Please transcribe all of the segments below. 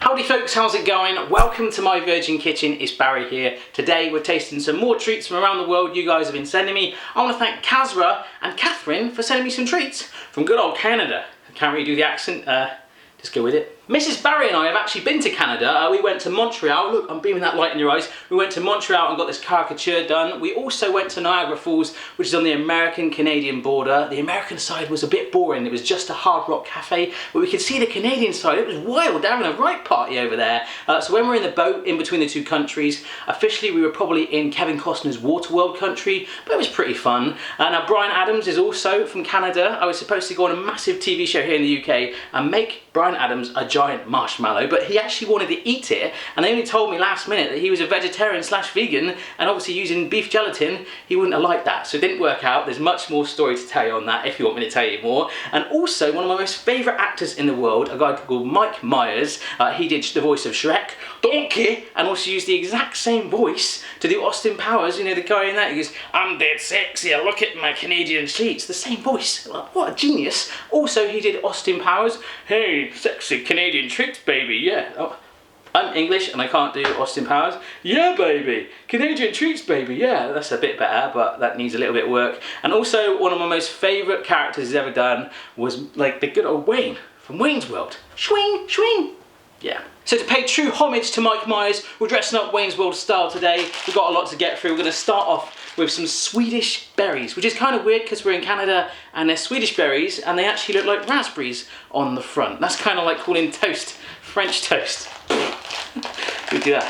Howdy folks, how's it going? Welcome to my Virgin Kitchen, it's Barry here. Today we're tasting some more treats from around the world you guys have been sending me. I want to thank Kazra and Catherine for sending me some treats from good old Canada. I can't really do the accent, just go with it. Mrs. Barry and I have actually been to Canada. We went to Montreal. Look, I'm beaming that light in your eyes. We went to Montreal and got this caricature done. We also went to Niagara Falls, which is on the American-Canadian border. The American side was a bit boring. It was just a hard rock cafe, but we could see the Canadian side. It was wild. They're having a right party over there. So when we're in the boat in between the two countries, officially we were probably in Kevin Costner's Waterworld country, but it was pretty fun. Now Bryan Adams is also from Canada. I was supposed to go on a massive TV show here in the UK and make Bryan Adams a giant marshmallow, but he actually wanted to eat it, and they only told me last minute that he was a vegetarian slash vegan, and obviously using beef gelatin he wouldn't have liked that, so it didn't work out. There's much more story to tell you on that if you want me to tell you more. And also one of my most favourite actors in the world, a guy called Mike Myers, he did the voice of Shrek, Donkey, and also used the exact same voice to do Austin Powers, you know, the guy in that. He goes, "I'm dead sexy, look at my Canadian sheets." The same voice. What a genius. Also he did Austin Powers, "Hey, sexy Canadian treats, baby, yeah." Oh, I'm English and I can't do Austin Powers. "Yeah, baby, Canadian treats, baby, yeah." That's a bit better, but that needs a little bit of work. And also one of my most favourite characters he's ever done was like the good old Wayne from Wayne's World. Swing, swing. Yeah. So to pay true homage to Mike Myers, we're dressing up Wayne's World style today. We've got a lot to get through. We're going to start off with some Swedish berries, which is kind of weird because we're in Canada and they're Swedish berries and they actually look like raspberries on the front. That's kind of like calling toast French toast. We do that.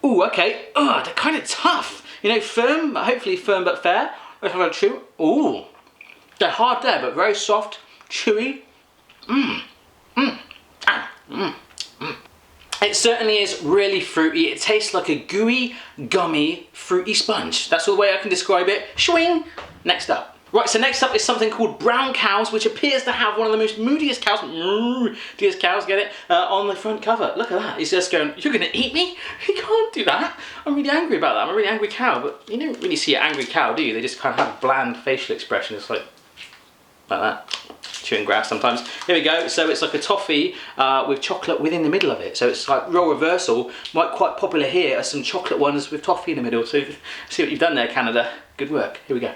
Ooh, okay. Oh, they're kind of tough. You know, firm, hopefully firm but fair. Let's have a chew. Ooh, they're hard there, but very soft, chewy. It certainly is really fruity. It tastes like a gooey, gummy, fruity sponge. That's the way I can describe it. Swing. Next up. Right, so next up is something called brown cows, which appears to have one of the most moodiest cows, get it, on the front cover. Look at that. He's just going, "You're gonna eat me? You can't do that." I'm really angry about that. I'm a really angry cow, but you don't really see an angry cow, do you? They just kind of have a bland facial expression. It's like that. Chewing grass sometimes. Here we go. So it's like a toffee with chocolate within the middle of it. So it's like role reversal. Quite popular here are some chocolate ones with toffee in the middle. So see what you've done there, Canada. Good work. Here we go.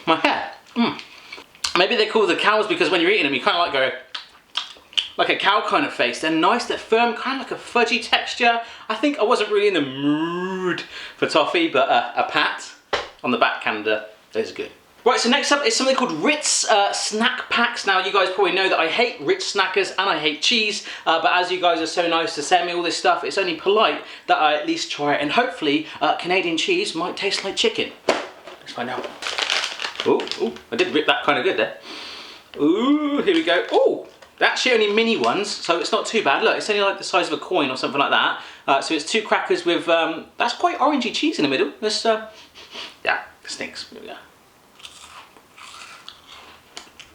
My hair. Maybe they call the cows because when you're eating them, you kind of like go like a cow kind of face. They're nice, they're firm, kind of like a fudgy texture. I think I wasn't really in the mood for toffee, but a pat on the back, Canada. Those are good. Right, so next up is something called Ritz snack packs. Now, you guys probably know that I hate Ritz snackers and I hate cheese, but as you guys are so nice to send me all this stuff, it's only polite that I at least try it, and hopefully Canadian cheese might taste like chicken. Let's find out. Ooh, I did rip that kind of good there. Ooh, here we go. Ooh, they're actually only mini ones, so it's not too bad. Look, it's only like the size of a coin or something like that. So it's 2 crackers with, that's quite orangey cheese in the middle. This, yeah, stinks. Here we go.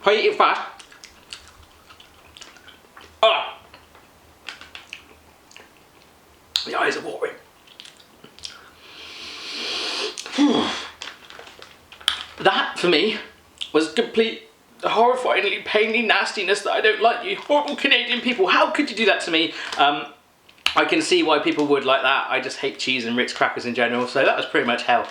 How you eat it fast? Oh! The eyes are watering. That, for me, was complete horrifyingly painly nastiness that I don't like. You horrible Canadian people, how could you do that to me? I can see why people would like that. I just hate cheese and Ritz crackers in general, so that was pretty much hell.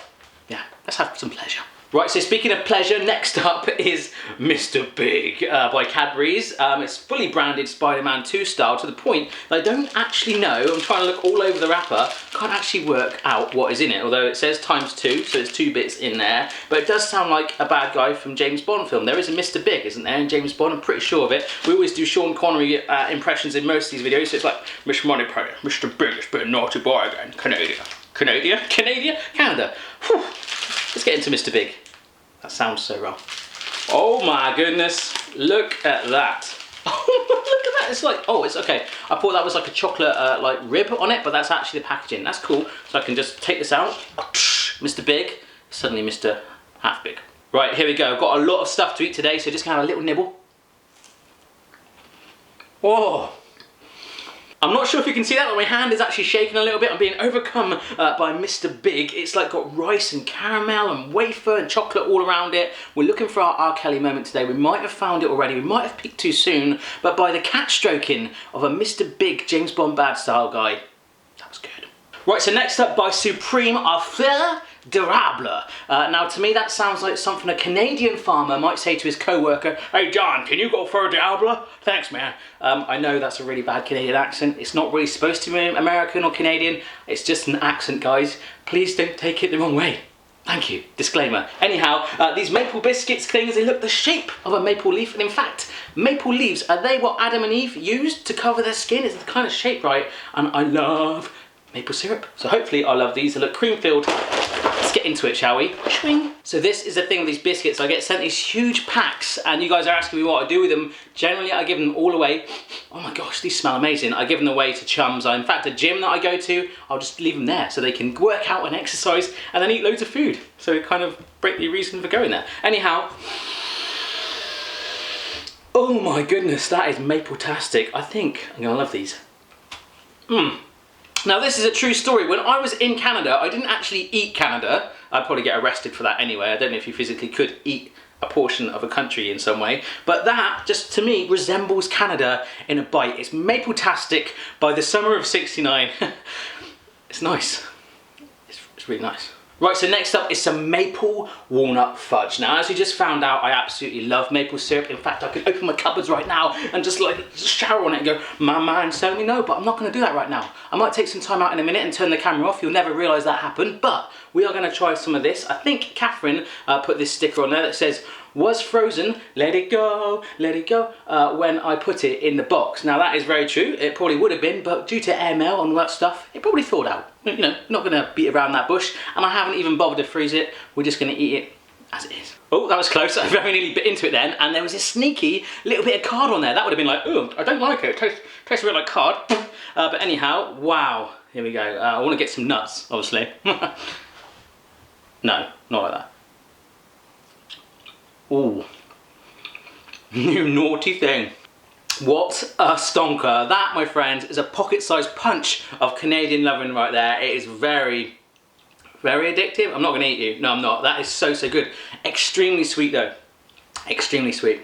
Yeah, let's have some pleasure. Right, so speaking of pleasure, next up is Mr. Big by Cadbury's. It's fully branded Spider-Man 2 style to the point that I don't actually know. I'm trying to look all over the wrapper, can't actually work out what is in it, although it says ×2, so there's 2 bits in there. But it does sound like a bad guy from James Bond film. There is a Mr. Big, isn't there, in James Bond? I'm pretty sure of it. We always do Sean Connery impressions in most of these videos, so it's like, "Mr. Moneypenny, Mr. Big has been a naughty boy again. Canada. Whew. Let's get into Mr. Big. That sounds so wrong. Oh my goodness, look at that. Look at that, it's like, oh, it's okay. I thought that was like a chocolate like rib on it, but that's actually the packaging. That's cool. So I can just take this out. Mr. Big, suddenly Mr. Half Big. Right, here we go. I've got a lot of stuff to eat today, so just gonna have a little nibble. Whoa. I'm not sure if you can see that, but my hand is actually shaking a little bit. I'm being overcome by Mr. Big. It's like got rice and caramel and wafer and chocolate all around it. We're looking for our R. Kelly moment today. We might have found it already. We might have peeked too soon, but by the cat stroking of a Mr. Big James Bond bad style guy, that was good. Right, so next up by Supreme, our fleur d'érable. Now to me that sounds like something a Canadian farmer might say to his co-worker, "Hey John, can you go fleur d'érable? Thanks man." I know that's a really bad Canadian accent. It's not really supposed to be American or Canadian. It's just an accent, guys. Please don't take it the wrong way. Thank you. Disclaimer. Anyhow, these maple biscuits things, they look the shape of a maple leaf. And in fact, maple leaves, are they what Adam and Eve used to cover their skin? It's the kind of shape, right? And I love maple syrup. So hopefully I'll love these. They look cream filled. Let's get into it, shall we? Swing. So this is the thing with these biscuits. I get sent these huge packs and you guys are asking me what I do with them. Generally, I give them all away. Oh my gosh, these smell amazing. I give them away to chums. In fact, a gym that I go to, I'll just leave them there so they can work out and exercise and then eat loads of food. So it kind of break the reason for going there. Anyhow, oh my goodness, that is maple-tastic. I think I'm gonna love these. Now this is a true story. When I was in Canada, I didn't actually eat Canada. I'd probably get arrested for that anyway. I don't know if you physically could eat a portion of a country in some way. But that, just to me, resembles Canada in a bite. It's maple-tastic by the summer of '69. It's nice. It's really nice. Right, so next up is some maple walnut fudge. Now, as you just found out, I absolutely love maple syrup. In fact, I could open my cupboards right now and just shower on it and go, my mind's telling me no, but I'm not gonna do that right now. I might take some time out in a minute and turn the camera off. You'll never realize that happened, but we are gonna try some of this. I think Catherine put this sticker on there that says, "Was frozen, let it go," when I put it in the box. Now that is very true. It probably would have been, but due to airmail and all that stuff, it probably thawed out. You know, not gonna beat around that bush, and I haven't even bothered to freeze it. We're just gonna eat it as it is. Oh, that was close. I very nearly bit into it then, and there was a sneaky little bit of card on there. That would have been like, oh, I don't like it. It tastes a bit like card. But anyhow, wow. Here we go. I want to get some nuts, obviously. No, not like that. Ooh, you naughty thing. What a stonker. That, my friends, is a pocket-sized punch of Canadian loving right there. It is very, very addictive. I'm not gonna eat you. No, I'm not. That is so, so good. Extremely sweet though. Extremely sweet.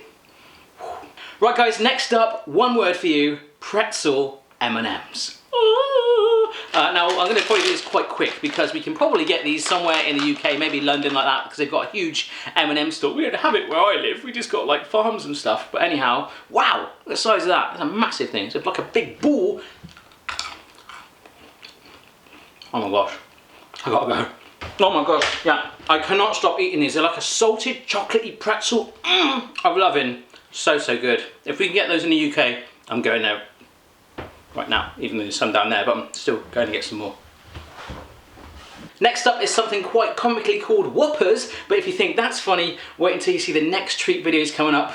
Right guys, next up, one word for you, Pretzel MMs. Now I'm going to probably do this quite quick because we can probably get these somewhere in the UK, maybe London like that, because they've got a huge M&M store. We don't have it where I live, we just got like farms and stuff. But anyhow, wow, look at the size of that. That's a massive thing. It's like a big ball. Oh my gosh, I gotta go. Oh my gosh, yeah, I cannot stop eating these. They're like a salted chocolatey pretzel. I'm loving. So, so good. If we can get those in the UK, I'm going there right now, even though there's some down there, but I'm still going to get some more. Next up is something quite comically called Whoppers, but if you think that's funny, wait until you see the next treat videos coming up.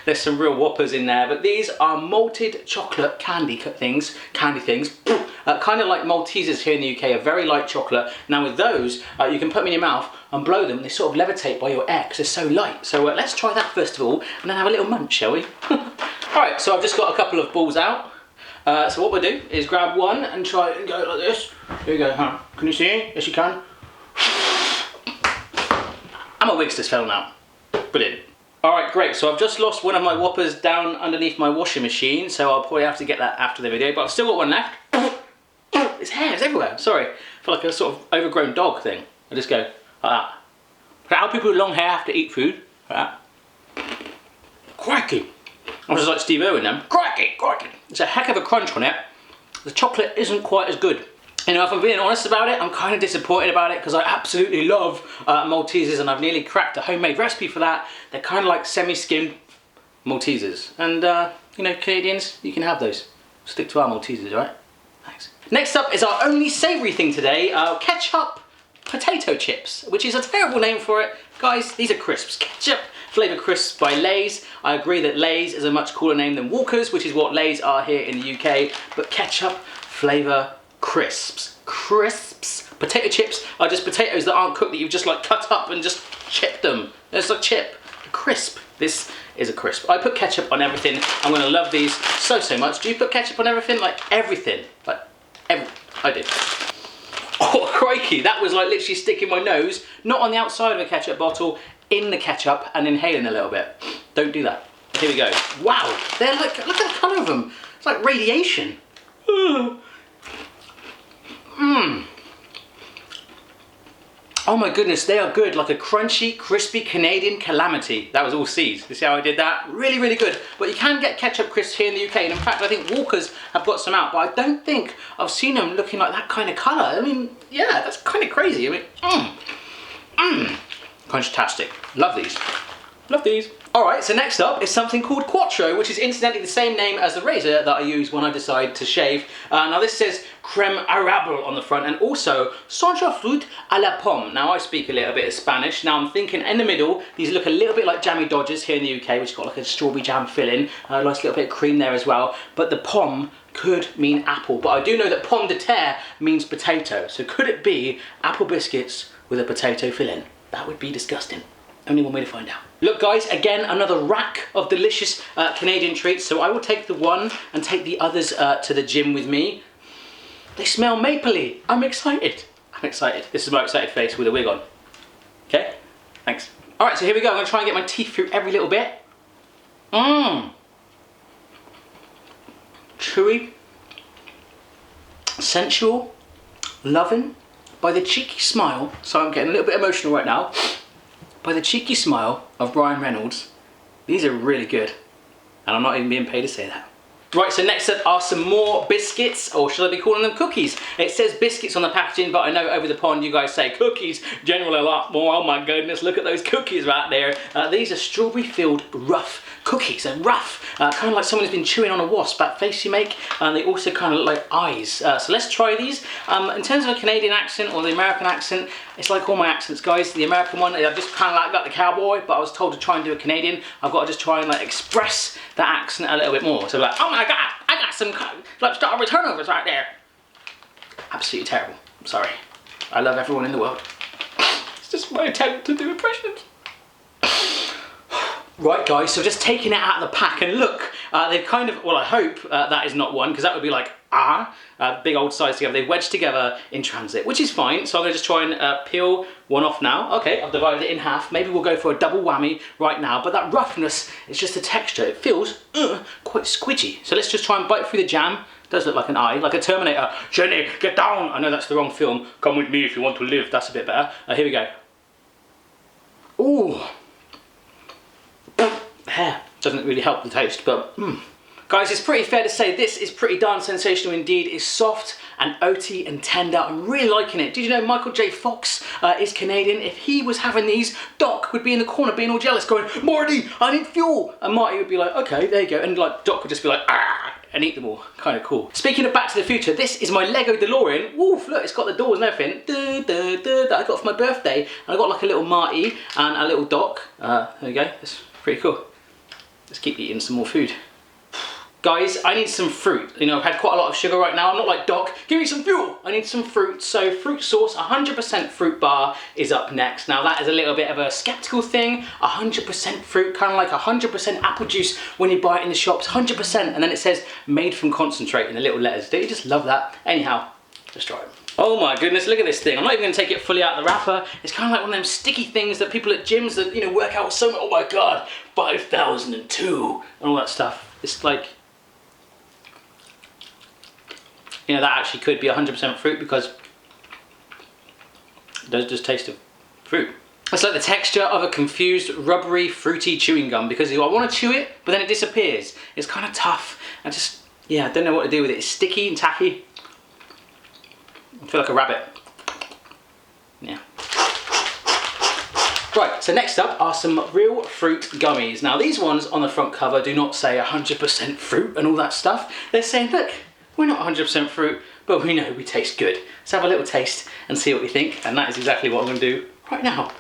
There's some real Whoppers in there, but these are malted chocolate candy things, kind of like Maltesers here in the UK, a very light chocolate. Now with those, you can put them in your mouth and blow them, and they sort of levitate by your air because they're so light. So let's try that first of all, and then have a little munch, shall we? Alright, so I've just got a couple of balls out. So what we'll do is grab one and try and go like this. Here we go, huh? Can you see? Yes you can. And my wig's just fell out. Brilliant. Alright, great. So I've just lost one of my Whoppers down underneath my washing machine, so I'll probably have to get that after the video, but I've still got one left. It's hairs everywhere, sorry. I feel like a sort of overgrown dog thing. I just go like that. How people with long hair have to eat food, like that. Crikey. I'm just like Steve Irwin then. Crikey, crikey. It's a heck of a crunch on it. The chocolate isn't quite as good. You know, if I'm being honest about it, I'm kind of disappointed about it because I absolutely love Maltesers, and I've nearly cracked a homemade recipe for that. They're kind of like semi-skimmed Maltesers. And, you know, Canadians, you can have those. Stick to our Maltesers, right? Thanks. Next up is our only savoury thing today, ketchup potato chips, which is a terrible name for it. Guys, these are crisps. Ketchup flavour crisps by Lay's. I agree that Lay's is a much cooler name than Walker's, which is what Lay's are here in the UK, but ketchup flavour crisps. Crisps. Potato chips are just potatoes that aren't cooked, that you've just like cut up and just chipped them. It's like chip. A crisp. This is a crisp. I put ketchup on everything. I'm gonna love these so much. Do you put ketchup on everything? Like everything, like everything. I do. Oh crikey, that was like literally sticking my nose, not on the outside of a ketchup bottle, in the ketchup and inhaling a little bit. Don't do that. Here we go. Wow, they're like, look at the colour of them. It's like radiation. Oh my goodness, they are good. Like a crunchy, crispy Canadian calamity. That was all C's. You see how I did that? Really, really good. But you can get ketchup crisps here in the UK. And in fact, I think Walker's have got some out. But I don't think I've seen them looking like that kind of colour. I mean, yeah, that's kind of crazy. I mean, Crunchtastic. Love these. Love these. Alright, so next up is something called Quattro, which is incidentally the same name as the razor that I use when I decide to shave. Now this says creme arable on the front and also sans fruit à la pomme. Now I speak a little bit of Spanish. Now I'm thinking in the middle, these look a little bit like jammy Dodgers here in the UK, which got like a strawberry jam filling. A nice little bit of cream there as well. But the pomme could mean apple. But I do know that Pommes de Terre means potato. So could it be apple biscuits with a potato filling? That would be disgusting. Only one way to find out. Look guys, again, another rack of delicious Canadian treats. So I will take the one and take the others to the gym with me. They smell mapley. I'm excited. I'm excited. This is my excited face with a wig on. Okay, thanks. All right, so here we go. I'm gonna try and get my teeth through every little bit. Chewy, sensual, loving, by the cheeky smile. So I'm getting a little bit emotional right now. By the cheeky smile of Ryan Reynolds. These are really good. And I'm not even being paid to say that. Right, so next up are some more biscuits, or should I be calling them cookies? It says biscuits on the packaging, but I know over the pond you guys say cookies, generally a lot more. Oh my goodness, look at those cookies right there. These are strawberry-filled rough cookies. They're rough, kind of like someone who's been chewing on a wasp, that face you make, and they also kind of look like eyes. So let's try these. In terms of a Canadian accent or the American accent, it's like all my accents, guys. The American one, I've just kind of like got the cowboy, but I was told to try and do a Canadian. I've got to just try and like express that accent a little bit more. So like, oh my God, I got some like strawberry turnovers right there. Absolutely terrible. I'm sorry. I love everyone in the world. It's just my attempt to do impressions. Right guys, so just taking it out of the pack and look, they've kind of, well I hope that is not one, because that would be like, big old size together. They've wedged together in transit, which is fine. So I'm gonna just try and peel one off now. Okay, I've divided it in half. Maybe we'll go for a double whammy right now, but that roughness is just the texture. It feels quite squidgy. So let's just try and bite through the jam. It does look like an eye, like a Terminator. Jenny, get down! I know that's the wrong film. Come with me if you want to live. That's a bit better. Here we go. Ooh. Hair doesn't really help the taste, but guys, it's pretty fair to say this is pretty darn sensational indeed. It's soft and oaty and tender. I'm really liking it. Did you know Michael J. Fox is Canadian? If he was having these, Doc would be in the corner being all jealous going, Marty, I need fuel. And Marty would be like, okay, there you go. And like Doc would just be like, and eat them all. Kind of cool. Speaking of Back to the Future, this is my Lego DeLorean. Woof, look, it's got the doors and everything. That I got for my birthday. And I got like a little Marty and a little Doc. There you go. That's pretty cool. Let's keep eating some more food. Guys, I need some fruit. You know, I've had quite a lot of sugar right now. I'm not like, Doc, give me some fuel. I need some fruit. So fruit sauce, 100% fruit bar is up next. Now that is a little bit of a skeptical thing. 100% fruit, kind of like 100% apple juice when you buy it in the shops, 100%. And then it says made from concentrate in the little letters. Don't you just love that? Anyhow, let's try it. Oh my goodness, look at this thing. I'm not even gonna take it fully out of the wrapper. It's kind of like one of them sticky things that people at gyms that, you know, work out so much. Oh my God, 5002 and all that stuff. It's like, you know, that actually could be 100% fruit because it does just taste of fruit. It's like the texture of a confused, rubbery, fruity chewing gum because I want to chew it, but then it disappears. It's kind of tough. I just, yeah, I don't know what to do with it. It's sticky and tacky. I feel like a rabbit. Yeah. Right, so next up are some real fruit gummies. Now these ones on the front cover do not say 100% fruit and all that stuff. They're saying, look, we're not 100% fruit, but we know we taste good. Let's have a little taste and see what we think. And that is exactly what I'm gonna do right now.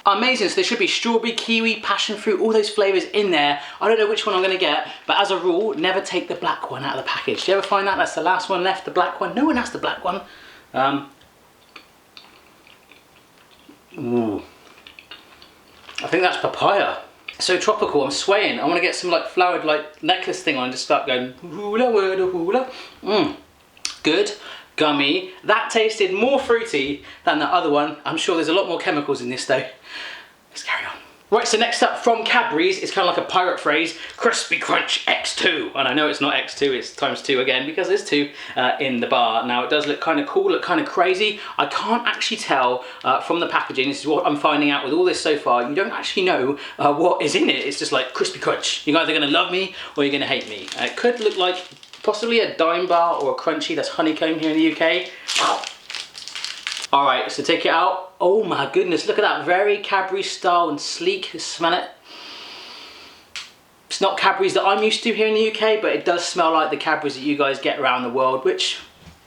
Amazing, so there should be strawberry, kiwi, passion fruit, all those flavours in there. I don't know which one I'm gonna get, but as a rule, never take the black one out of the package. Do you ever find that? That's the last one left, the black one. No one has the black one. Ooh. I think that's papaya. So tropical, I'm swaying. I want to get some like flowered like necklace thing on and just start going hula hula. Good. Gummy. That tasted more fruity than the other one. I'm sure there's a lot more chemicals in this though. Let's carry on. Right, so next up from Cadbury's, it's kind of like a pirate phrase, Crispy Crunch X2. And I know it's not X2, it's ×2 again, because there's 2 in the bar. Now it does look kind of cool, look kind of crazy. I can't actually tell from the packaging, this is what I'm finding out with all this so far, you don't actually know what is in it. It's just like Crispy Crunch. You're either gonna love me or you're gonna hate me. It could look like possibly a dime bar or a crunchy that's honeycomb here in the UK. All right, so take it out. Oh my goodness, look at that, very Cadbury style and sleek, smell it. It's not Cadbury's that I'm used to here in the UK, but it does smell like the Cadbury's that you guys get around the world, which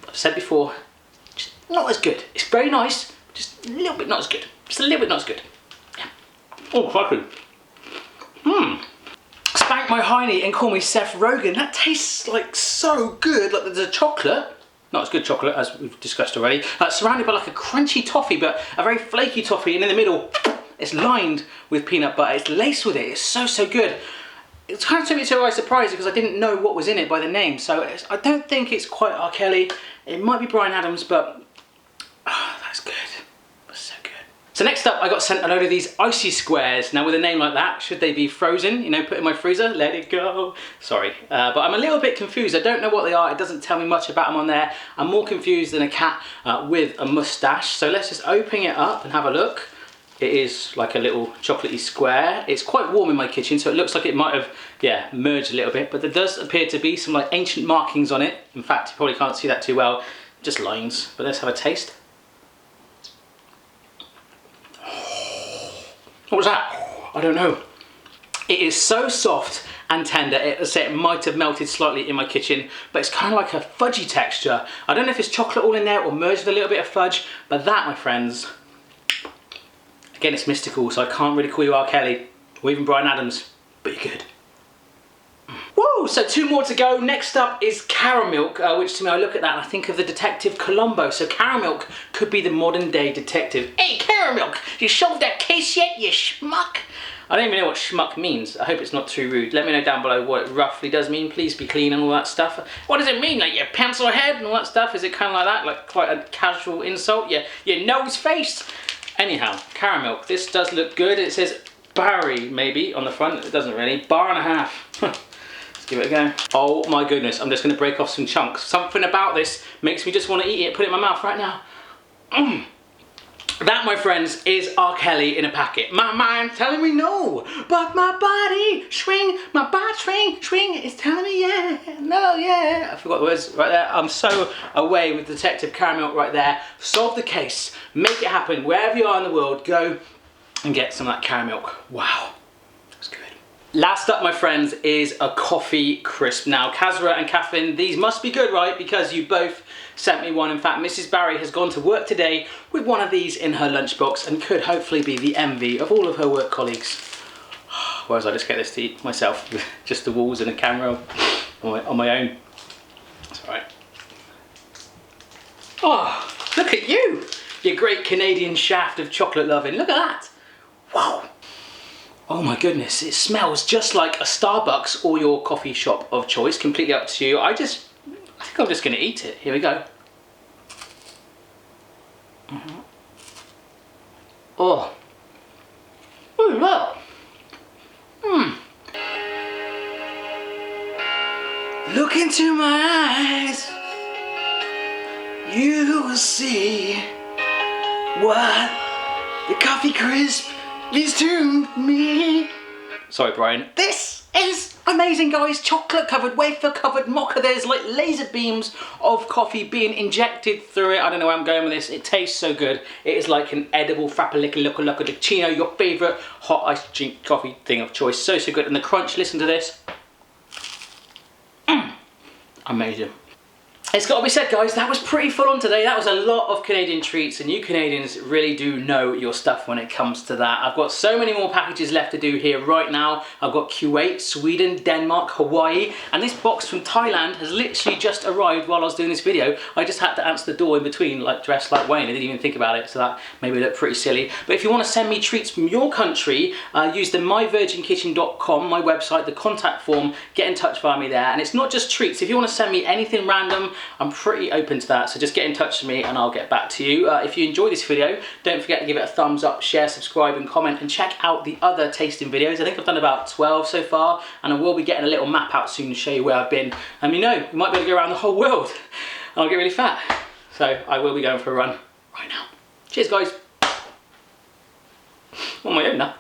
I've said before, just not as good. It's very nice, just a little bit not as good. Just a little bit not as good. Yeah. Oh, fucking. Spank my hiney and call me Seth Rogen. That tastes like so good, like there's a chocolate. Not as good chocolate as we've discussed already. Surrounded by like a crunchy toffee, but a very flaky toffee, and in the middle, it's lined with peanut butter. It's laced with it. It's so, so good. It's kind of took me by surprise because I didn't know what was in it by the name. So I don't think it's quite R. Kelly. It might be Bryan Adams, but that's good. That's so good. So next up, I got sent a load of these Icy Squares. Now with a name like that, should they be frozen? You know, put in my freezer, let it go. Sorry, but I'm a little bit confused. I don't know what they are. It doesn't tell me much about them on there. I'm more confused than a cat with a mustache. So let's just open it up and have a look. It is like a little chocolatey square. It's quite warm in my kitchen, so it looks like it might have, yeah, merged a little bit, but there does appear to be some like ancient markings on it. In fact, you probably can't see that too well, just lines, but let's have a taste. What was that? I don't know. It is so soft and tender. It might have melted slightly in my kitchen, but it's kind of like a fudgy texture. I don't know if it's chocolate all in there or merged with a little bit of fudge, but that, my friends, again, it's mystical, so I can't really call you R. Kelly or even Bryan Adams, but you're good. Woo! So 2 more to go. Next up is Caramilk, which to me, I look at that and I think of the Detective Columbo. So Caramilk could be the modern day detective. Hey, Caramilk, you solved that case yet, you schmuck? I don't even know what schmuck means. I hope it's not too rude. Let me know down below what it roughly does mean. Please be clean and all that stuff. What does it mean? Like your pencil head and all that stuff? Is it kind of like that? Like quite a casual insult? Your nose face? Anyhow, Caramilk. This does look good. It says Barry, maybe, on the front. It doesn't really. Bar and a half. Let's give it a go. Oh my goodness, I'm just going to break off some chunks. Something about this makes me just want to eat it. Put it in my mouth right now. That, my friends, is R. Kelly in a packet. My mind telling me no, but my body swing, my body swing is telling me yeah, no, yeah. I forgot the words right there. I'm so away with Detective Caramilk right there. Solve the case, make it happen. Wherever you are in the world, go and get some of that Caramilk. Wow, that's good. Last up, my friends, is a coffee crisp. Now, Kazra and Catherine, these must be good, right? Because you both sent me one. In fact, Mrs. Barry has gone to work today with one of these in her lunchbox and could hopefully be the envy of all of her work colleagues. Whereas I just get this to eat myself with just the walls and a camera on my own. That's all right. Oh, look at you! You great Canadian shaft of chocolate loving. Look at that. Wow. Oh my goodness, it smells just like a Starbucks or your coffee shop of choice. Completely up to you. I think I'm just going to eat it. Here we go. Oh. Oh, wow. Look into my eyes. You will see what the coffee crisp is to me. Sorry, Brian. This is amazing, guys. Chocolate covered, wafer covered mocha. There's like laser beams of coffee being injected through it. I don't know where I'm going with this. It tastes so good. It is like an edible frappuccino, your favorite hot iced drink coffee thing of choice. So, so good. And the crunch, listen to this. Amazing. It's got to be said, guys, that was pretty full on today. That was a lot of Canadian treats, and you Canadians really do know your stuff when it comes to that. I've got so many more packages left to do here right now. I've got Kuwait, Sweden, Denmark, Hawaii, and this box from Thailand has literally just arrived while I was doing this video. I just had to answer the door in between, like dressed like Wayne. I didn't even think about it, so that made me look pretty silly. But if you want to send me treats from your country, use the myvirginkitchen.com, my website, the contact form, get in touch via me there. And it's not just treats. If you want to send me anything random, I'm pretty open to that, so just get in touch with me and I'll get back to you. If you enjoy this video, don't forget to give it a thumbs up, share, subscribe and comment, and check out the other tasting videos. I think I've done about 12 so far, and I will be getting a little map out soon to show you where I've been. And you know, we might be able to go around the whole world and I'll get really fat. So I will be going for a run right now. Cheers, guys. I'm on my own now.